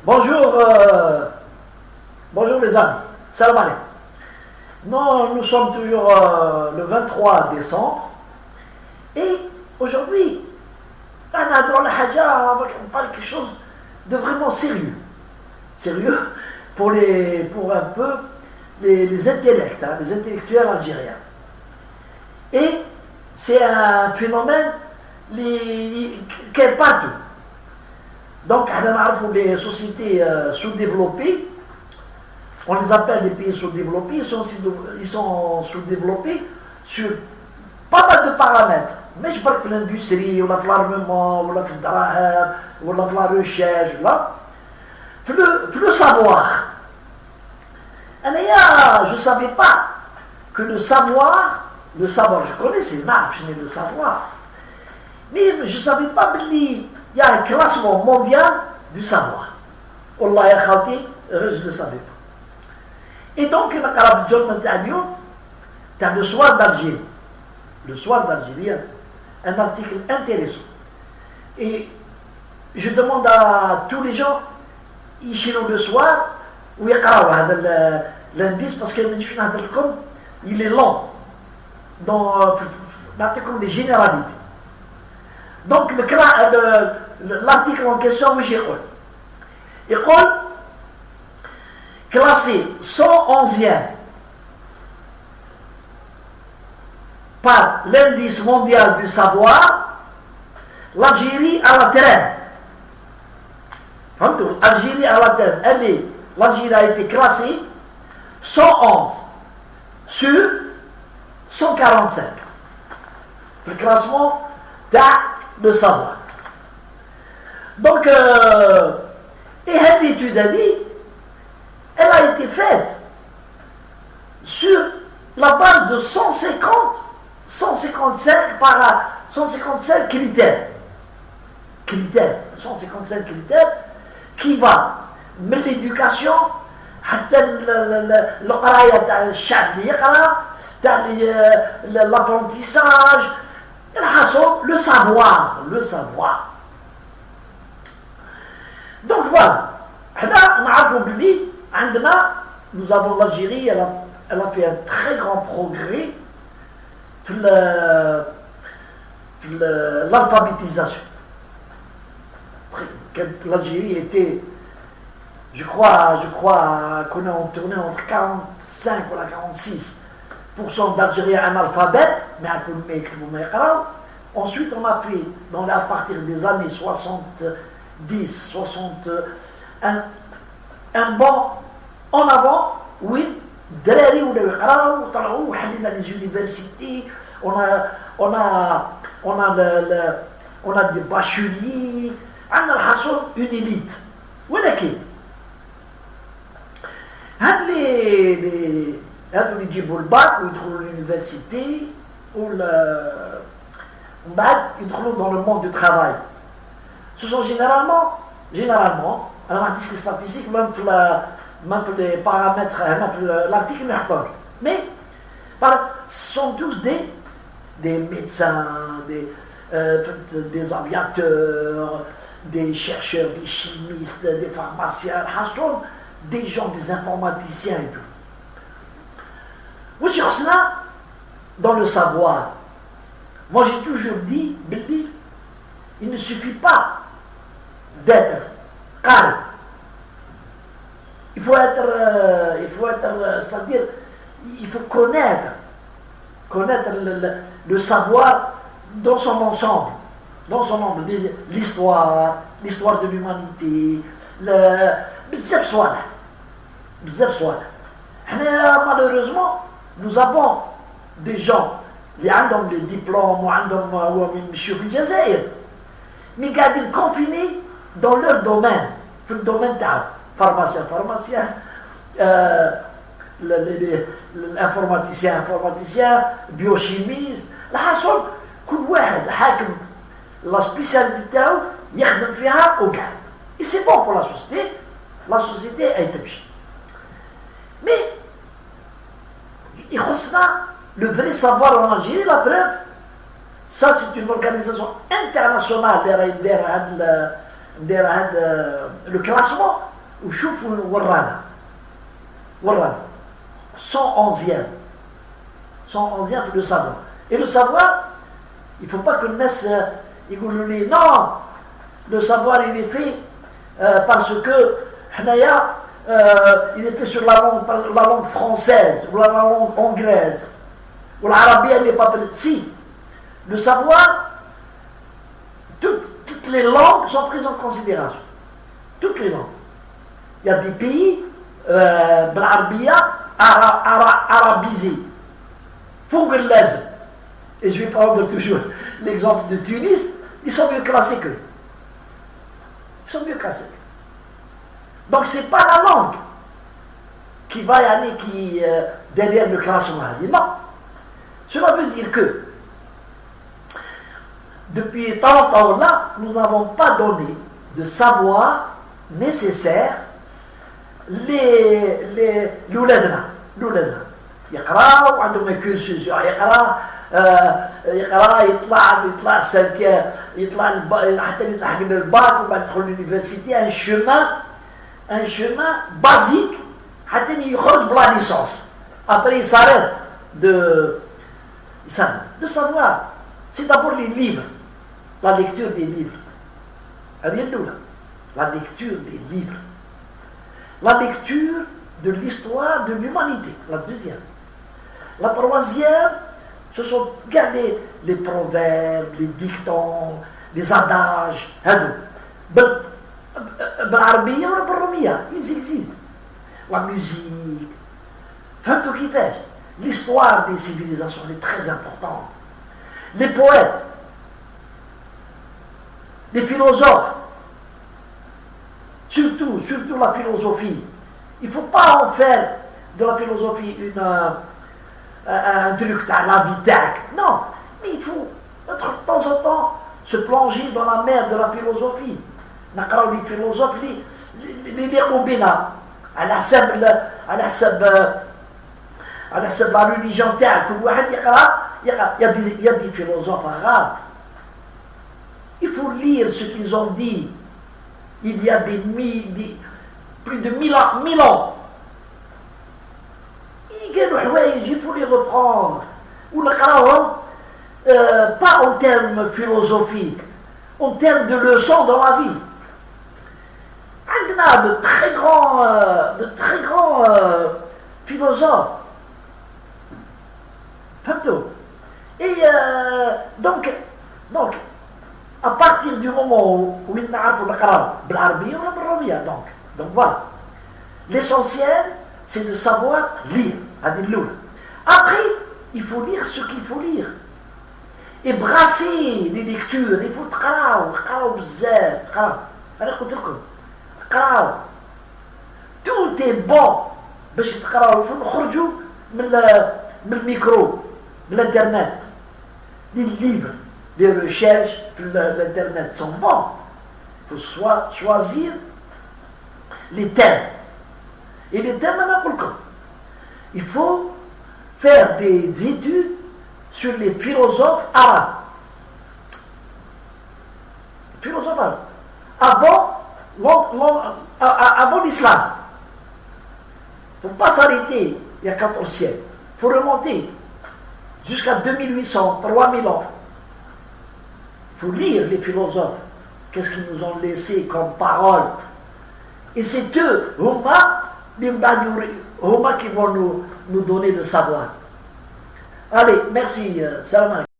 Bonjour, bonjour les amis. Salam alaikum. Non, nous sommes toujours le 23 décembre et aujourd'hui, on a dans la Hadja, on parle de quelque chose de vraiment sérieux. Sérieux pour un peu les intellects, les intellectuels algériens. Et c'est un phénomène qui est partout. Donc, les sociétés sous-développées, on les appelle les pays sous-développés, ils sont sous-développés sur pas mal de paramètres. Mais je parle de l'industrie, ou l'armement, ou la recherche, là. Le savoir. Je ne savais pas que le savoir, je connaissais le savoir, mais je ne savais pas qu'il y a un classement mondial du savoir. Wallah ya khati, je ne le savais pas. Et donc, il y a le soir d'Algérie. Le soir d'Algérie, un article intéressant. Et je demande à tous les gens, ils chez le soir, où il y a l'indice, parce que il est long dans les généralités. Donc, l'article en question, il dit classé 111e par l'indice mondial du savoir, l'Algérie à la traîne. L'Algérie à la traîne. L'Algérie a été classée 111 sur 145. Le classement de savoir. Donc, et l'étude a dit, elle a été faite sur la base de 155 critères. 155 critères qui va de l'éducation حتى القرايه تاع الشعب اللي يقرا تاع l'apprentissage le savoir. Donc voilà, nous avons l'Algérie, elle a fait un très grand progrès dans l'alphabétisation. Quand l'Algérie était, je crois qu'on a tourné entre 45 ou 46% d'Algériens analphabètes, mais ensuite on a fait, à partir des années 70, 60, un bond en avant, oui, derrière les universités, on a des bacheliers, une élite. هذو اللي يجيبوا الباك ويدخلوا l'université ومن بعد يدخلوا dans le monde du travail. Ce sont généralement انا ما عنديش les statistiques même pour les paramètres l'article mais ce sont tous des médecins, des aviateurs, des chercheurs, des chimistes, des pharmaciens, des gens, des informaticiens et tout. Dans le savoir, moi j'ai toujours dit, il ne suffit pas d'être calme. Il faut être, c'est-à-dire, il faut connaître le savoir dans son ensemble, l'histoire de l'humanité, malheureusement, nous avons des gens qui ont les diplômes, mais qui sont confinés dans leur domaine, le domaine de pharmacien, l'informaticien, biochimiste, كل واحد حاكم la spécialité تاعو يخدم فيها وقاعد. Et c'est bon pour la société elle تمشي. Mais il faut le vrai savoir en Algérie, la preuve, ça c'est une organisation internationale derrière le classement. وشوفوا ورانا 111e 111e pour le savoir. Et le savoir, il ne faut pas que le Nes non, le savoir il est fait parce que il est fait sur la langue française ou la langue anglaise ou l'arabe n'est pas. Si, le savoir, toutes les langues sont prises en considération. Toutes les langues. Il y a des pays arabisés. Fouguelaz. Et je vais prendre toujours l'exemple de Tunis, ils sont mieux classés qu'eux. Ils sont mieux classés qu'eux. Donc ce n'est pas la langue qui va y aller derrière le classement. Non. Cela veut dire que depuis 30 ans là, nous n'avons pas donné de savoir nécessaire لولادنا يقراوا عندهم كورسوس يقرا يطلع السلك يطلع حتى يلحق الباك وبعد يدخل لونيفرسيتي ان شومان بازيك حتى يخرج بلا ليسونس après il s'arrête de savoir. C'est d'abord les livres, la lecture des livres. La lecture des livres. La lecture de l'histoire de l'humanité, la deuxième. La troisième, ce sont les proverbes, les dictons, les adages. Ils existent. La musique. L'histoire des civilisations est très importante. Les poètes, les philosophes, surtout la philosophie. Il ne faut pas en faire de la philosophie un truc à la vitac. Non, mais il faut de temps en temps se plonger dans la mer de la philosophie. Les philosophes, les Robina, à la religion telle que il y a des philosophes arabes. Il faut lire ce qu'ils ont dit il y a plus de 1000 ans. Il faut les reprendre. Ou pas en termes philosophiques, en termes de leçons dans la vie. On a de très grands philosophes. Et donc, à partir du moment où ils n'arrivent pas donc voilà. L'essentiel, c'est de savoir lire. Après, il faut lire ce qu'il faut lire. Et brasser les lectures. Il faut tout est bon. Il faut من الميكرو من الانترنت les livres, les recherches sur l'internet sont bons. Il faut choisir les thèmes. Et les thèmes, il faut faire des études sur les philosophes arabes. Avant l'islam. Il ne faut pas s'arrêter il y a 14 siècles. Il faut remonter jusqu'à 2800, 3000 ans. Il faut lire les philosophes. Qu'est-ce qu'ils nous ont laissé comme parole. Et c'est eux, Huma, qui vont nous donner le savoir. Allez, merci. Salam alaikum.